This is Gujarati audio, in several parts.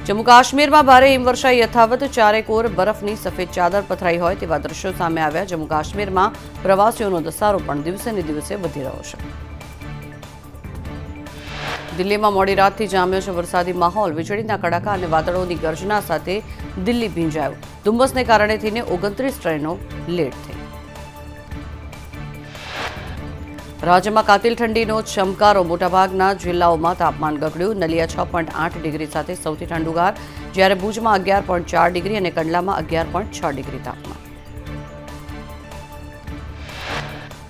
જમ્મુ કાશ્મીરમાં ભારે હિમવર્ષા યથાવત, ચારેકોર બરફની સફેદ ચાદર પથરાઈ હોય તેવા દ્રશ્યો સામે આવ્યા। જમ્મુ કાશ્મીરમાં પ્રવાસીઓનો ધસારો પણ દિવસે ને દિવસે વધી રહ્યો છે। દિલ્હીમાં મોડી રાતથી જામ્યો છે વરસાદી માહોલ। વીજળીના કડાકા અને વાદળોની ગર્જના સાથે દિલ્હી ભીંજાયું। ધુમ્મસને કારણે થઈને 29 ટ્રેનો લેટ થઈ। રાજ્યમાં કાતિલ ઠંડીનો ચમકારો, મોટાભાગના જિલ્લાઓમાં તાપમાન ગગડ્યું। નલિયા 6.8 ડિગ્રી સાથે સૌથી ઠંડુગાર, જ્યારે ભુજમાં 11.4 ડિગ્રી અને કંડલામાં 11.6 ડિગ્રી તાપમાન।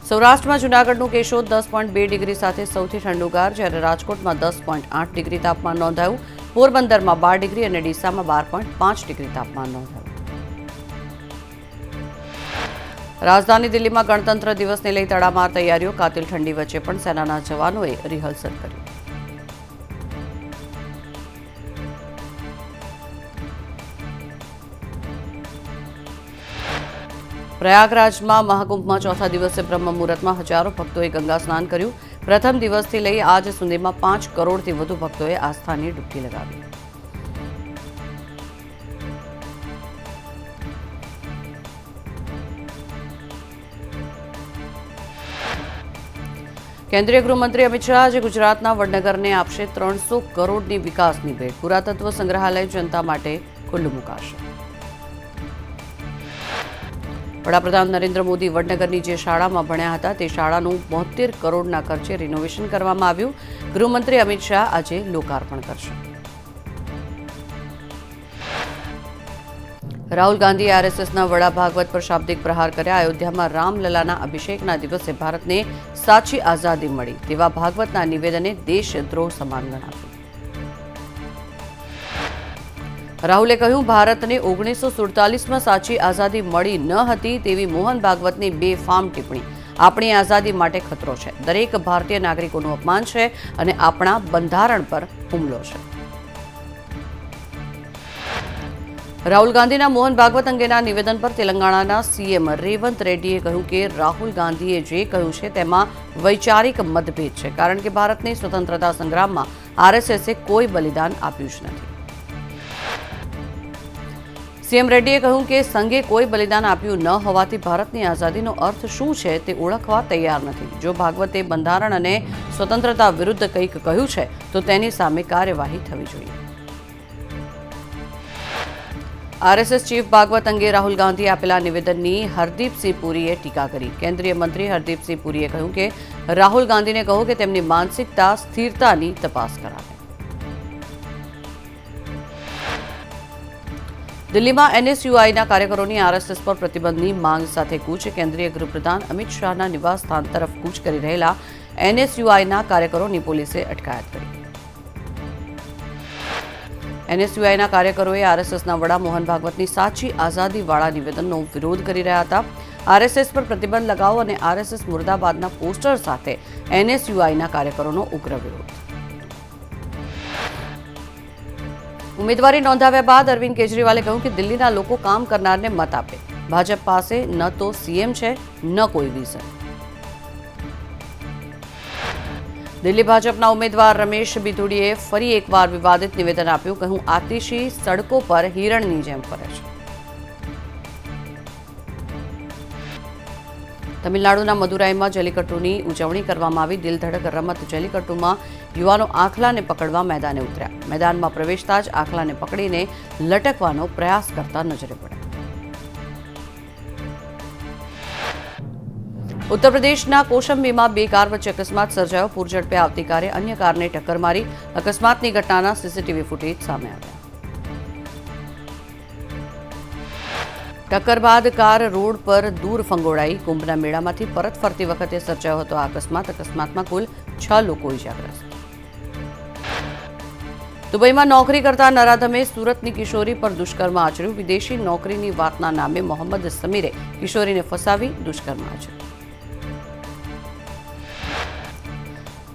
સૌરાષ્ટ્રમાં જૂનાગઢનું કેશોદ 10.2 ડિગ્રી સાથે સૌથી ઠંડુગાર, જ્યારે રાજકોટમાં 10.8 ડિગ્રી તાપમાન નોંધાયું। પોરબંદરમાં 12 ડિગ્રી અને ડીસામાં 12.5 ડિગ્રી તાપમાન નોંધાયું। રાજધાની દિલ્હીમાં ગણતંત્ર દિવસને લઈ તડામાર તૈયારીઓ। કાતિલ ઠંડી વચ્ચે પણ સેનાના જવાનોએ રિહર્સલ કર્યું। પ્રયાગરાજમાં મહાકુંભમાં ચોથા દિવસે બ્રહ્મ મુહૂર્તમાં હજારો ભક્તોએ ગંગા સ્નાન કર્યું। પ્રથમ દિવસથી લઈ આજ સુધીમાં 5 કરોડથી વધુ ભક્તોએ આસ્થાની ડૂબકી લગાવી। કેન્દ્રીય ગૃહમંત્રી અમિત શાહ આજે ગુજરાતના વડનગરને આપશે 300 કરોડની વિકાસની ભેટ। પુરાતત્વ સંગ્રહાલય જનતા માટે ખુલ્લું મુકાશે। વડાપ્રધાન નરેન્દ્ર મોદી વડનગરની જે શાળામાં ભણ્યા હતા તે શાળાનું 72 કરોડના ખર્ચે રિનોવેશન કરવામાં આવ્યું। ગૃહમંત્રી અમિત શાહ આજે લોકાર્પણ કરશે। રાહુલ ગાંધીએ આરએસએસના વડા ભાગવત પર શાબ્દિક પ્રહાર કર્યા। અયોધ્યામાં રામલલાના અભિષેકના દિવસે ભારતને સાચી આઝાદી મળી તેવા ભાગવતના નિવેદને દેશદ્રોહ સમાન ગણાવ્યું। રાહુલે કહ્યું, ભારતને 1947માં સાચી આઝાદી મળી ન હતી તેવી મોહન ભાગવતની બેફામ ટિપ્પણી આપણી આઝાદી માટે ખતરો છે। દરેક ભારતીય નાગરિકોનું અપમાન છે અને આપણા બંધારણ પર હુમલો છે। રાહુલ ગાંધીના મોહન ભાગવત અંગેના નિવેદન પર તેલંગાણાના સીએમ રેવંત રેડ્ડીએ કહ્યું કે રાહુલ ગાંધીએ જે કહ્યું છે તેમાં વૈચારિક મતભેદ છે, કારણ કે ભારતની સ્વતંત્રતા સંગ્રામમાં આરએસએસે કોઈ બલિદાન આપ્યું જ નથી। સીએમ રેડ્ડીએ કહ્યું કે સંઘે કોઈ બલિદાન આપ્યું ન હોવાથી ભારતની આઝાદીનો અર્થ શું છે તે ઓળખવા તૈયાર નથી। જો ભાગવતે બંધારણ અને સ્વતંત્રતા વિરુદ્ધ કંઈક કહ્યું છે તો તેની સામે કાર્યવાહી થવી જોઈએ। આરએસએસ ચીફ ભાગવત અંગે રાહુલ ગાંધીએ આપેલા નિવેદનની હરદીપસિંહ પુરીએ ટીકા કરી। કેન્દ્રીય મંત્રી હરદીપસિંહ પુરીએ કહ્યું કે રાહુલ ગાંધીને કહો કે તેમની માનસિકતા સ્થિરતાની તપાસ કરાવે। દિલ્હીમાં એનએસયુઆઈના કાર્યકરોની આરએસએસ પર પ્રતિબંધની માંગ સાથે કૂચ। કેન્દ્રીય ગૃહપ્રધાન અમિત શાહના નિવાસસ્થાન તરફ કૂચ કરી રહેલા એનએસયુઆઈના કાર્યકરોની પોલીસે અટકાયત કરી। એનએસયુઆઈના કાર્યકરોએ આરએસએસના વડા મોહન ભાગવતની સાચી આઝાદીવાળા નિવેદનનો વિરોધ કરી રહ્યા હતા। આરએસએસ પર પ્રતિબંધ લગાવો અને આરએસએસ મુર્દાબાદના પોસ્ટર સાથે એનએસયુઆઈના કાર્યકરોનો ઉગ્ર વિરોધ। ઉમેદવારી નોંધાવ્યા બાદ અરવિંદ કેજરીવાલે કહ્યું કે દિલ્હીના લોકો કામ કરનારને મત આપે। ભાજપ પાસે ન તો સીએમ છે ન કોઈ વિઝન। દિલ્હી ભાજપના ઉમેદવાર રમેશ બિધુડીએ ફરી એકવાર વિવાદિત નિવેદન આપ્યું। કહ્યું, આતિશી સડકો પર હિરણની જેમ ફરે છે। તમિલનાડુના મદુરાઈમાં જલ્લીકટ્ટુની ઉજવણી કરવામાં આવી। દિલધડક રમત જલ્લીકટ્ટુમાં યુવાનો આખલાને પકડવા મેદાને ઉતર્યા। મેદાનમાં પ્રવેશતા જ આખલાને પકડીને લટકવાનો પ્રયાસ કરતા નજરે પડ્યા। ઉત્તર પ્રદેશના કોશંબીમાં 2 કાર વચ્ચે અકસ્માત સર્જાયો। પૂરઝડપે આવતી કારે અન્ય કારને ટક્કર મારી। અકસ્માતની ઘટનાના સીસીટીવી ફૂટેજ સામે આવ્યા। ટક્કર બાદ કાર રોડ પર દૂર ફંગોળાઈ। કુંભના મેળામાંથી પરત ફરતી વખતે સર્જાયો હતો આ અકસ્માત। અકસ્માતમાં કુલ 6 લોકો ઇજાગ્રસ્ત। દુબઈમાં નોકરી કરતા નરાધમે સુરતની કિશોરી પર દુષ્કર્મ આચર્યું। વિદેશી નોકરીની વાતના નામે મોહમ્મદ સમીરે કિશોરીને ફસાવી દુષ્કર્મ આચર્યું।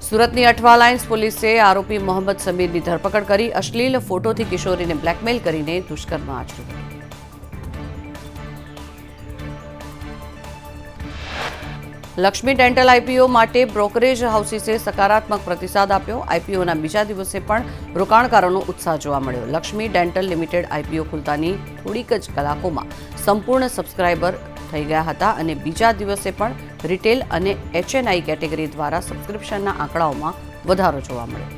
સુરતની અઠવા લાઇન્સ પોલીસે આરોપી મોહમ્મદ સમીરની ધરપકડ કરી। અશ્લીલ ફોટોથી કિશોરીને બ્લેકમેલ કરીને દુષ્કર્મ આચર્યું। લક્ષ્મી ડેન્ટલ આઈપીઓ માટે બ્રોકરેજ હાઉસીસે સકારાત્મક પ્રતિસાદ આપ્યો. આઈપીઓના બીજા દિવસે પણ રોકાણકારોનો ઉત્સાહ જોવા મળ્યો. લક્ષ્મી ડેન્ટલ લિમિટેડ આઈપીઓ ખુલતાની થોડીક જ કલાકોમાં સંપૂર્ણ સબસ્ક્રાઇબર થઈ ગયા હતા અને બીજા દિવસે પણ રિટેલ અને એચએનઆઈ કેટેગરી દ્વારા સબસ્ક્રિપ્શનના આંકડાઓમાં વધારો જોવા મળ્યો.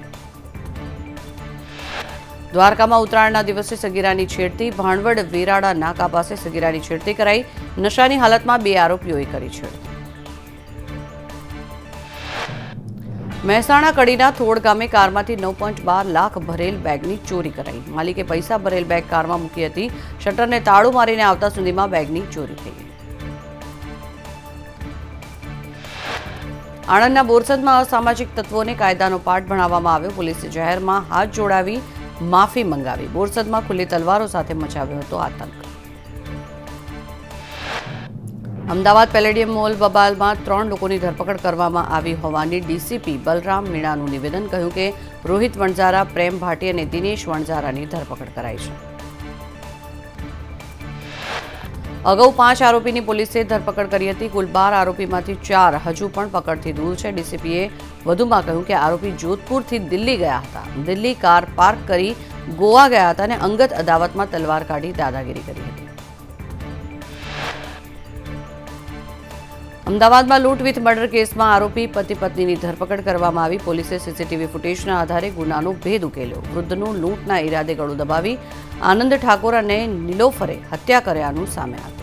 દ્વારકામાં ઉત્તરાયણના દિવસે સગીરાની છેડતી. ભાણવડ વેરાડા નાકા પાસે સગીરાની છેડતી કરાઈ. નશાની હાલતમાં 2 આરોપીઓએ કરી છેડતી. મહેસાણા કડીના થોડ ગામે કારમાંથી 9.12 લાખ ભરેલ બેગની ચોરી કરાઈ. માલિકે પૈસા ભરેલ બેગ કારમાં મૂકી હતી. શટરને તાળું મારીને આવતા સુધીમાં બેગની ચોરી થઈ ગઈ. આણંદના બોરસદમાં અસામાજિક તત્વોને કાયદાનો પાઠ ભણાવવામાં આવ્યો. પોલીસે જાહેરમાં હાથ જોડાવી માફી મંગાવી. બોરસદમાં ખુલ્લી તલવારો સાથે મચાવ્યો હતો આતંક. અમદાવાદ પેલેડિયમ મોલ બબાલમાં 3 લોકોની ધરપકડ કરવામાં આવી હોવાની ડીસીપી બલરામ મીણાનું નિવેદન. કહ્યું કે રોહિત વણઝારા, પ્રેમ ભાટી અને દિનેશ વણઝારાની ધરપકડ કરાઈ છે. અગાઉ 5 આરોપીની પોલીસે ધરપકડ કરી હતી. કુલ 12 આરોપીમાંથી 4 હજુ પણ પકડથી દૂર છે. ડીસીપીએ વધુમાં કહ્યું કે આરોપી જોધપુરથી દિલ્હી ગયા હતા. દિલ્હી કાર પાર્ક કરી ગોવા ગયા હતા અને અંગત અદાવતમાં તલવાર કાઢી દાદાગીરી કરી હતી. અમદાવાદમાં લૂંટ વિથ મર્ડર કેસમાં આરોપી પતિ પત્નીની ધરપકડ કરવામાં આવી. પોલીસે સીસીટીવી ફૂટેજના આધારે ગુનાનો ભેદ ઉકેલ્યો. વૃદ્ધનું લૂંટના ઈરાદે ગળું દબાવી આનંદ ઠાકોર અને નિલોફરે હત્યા કર્યાનું સામે આવ્યું.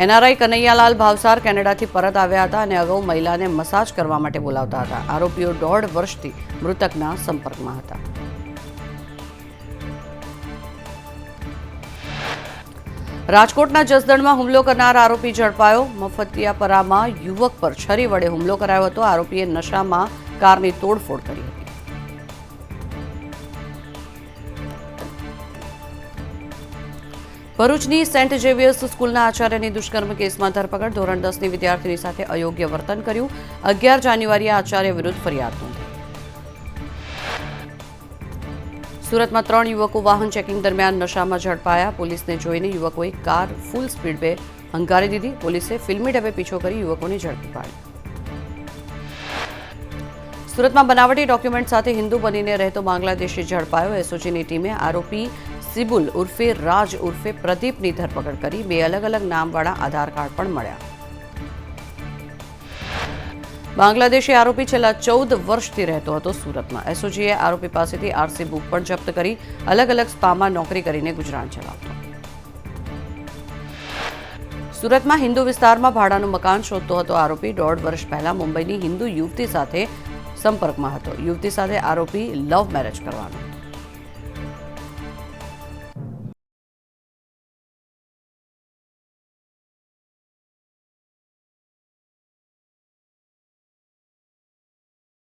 એનઆરઆઈ કનૈયાલાલ ભાવસાર કેનેડાથી પરત આવ્યા હતા અને અગાઉ મહિલાને મસાજ કરવા માટે બોલાવતા હતા. આરોપીઓ 1.5 વર્ષથી મૃતકના સંપર્કમાં હતા. રાજકોટના જસદણમાં હુમલો કરનાર આરોપી ઝડપાયો. મફતિયાપરામાં યુવક પર છરી વડે હુમલો કરાયો હતો. આરોપીએ નશામાં કારની તોડફોડ કરી હતી. ભરૂચની સેન્ટ ઝેવિયર્સ સ્કૂલના આચાર્યની દુષ્કર્મ કેસમાં ધરપકડ. ધોરણ 10ની વિદ્યાર્થીની સાથે અયોગ્ય વર્તન કર્યું. 11 જાન્યુઆરીએ આચાર્ય વિરુદ્ધ ફરિયાદ નોંધી. સુરતમાં 3 યુવકો વાહન ચેકિંગ દરમિયાન નશામાં ઝડપાયા. પોલીસને જોઈને યુવકોએ કાર ફૂલ સ્પીડે હંકારી દીધી. પોલીસે ફિલ્મી ઢબે પીછો કરી યુવકોને ઝડપી પાડ્યા. સુરતમાં બનાવટી ડોક્યુમેન્ટ સાથે હિન્દુ બનીને રહેતો બાંગ્લાદેશી ઝડપાયો. એસઓજીની ટીમે આરોપી સિબુલ ઉર્ફે રાજ ઉર્ફે પ્રદીપની ધરપકડ કરી. 2 અલગ અલગ નામવાળા આધાર કાર્ડ પણ મળ્યા. બાંગ્લાદેશી આરોપી છેલ્લા 14 વર્ષથી રહેતો હતો સુરતમાં. એસઓજીએ આરોપી પાસેથી આરસી બુક પણ જપ્ત કરી. અલગ અલગ સ્પામાં નોકરી કરીને ગુજરાન ચલાવતો. સુરતમાં હિન્દુ વિસ્તારમાં ભાડાનું મકાન શોધતો હતો આરોપી. 1.5 વર્ષ પહેલા મુંબઈની હિન્દુ યુવતી સાથે સંપર્કમાં હતો. યુવતી સાથે આરોપી લવ મેરેજ કરવાનો.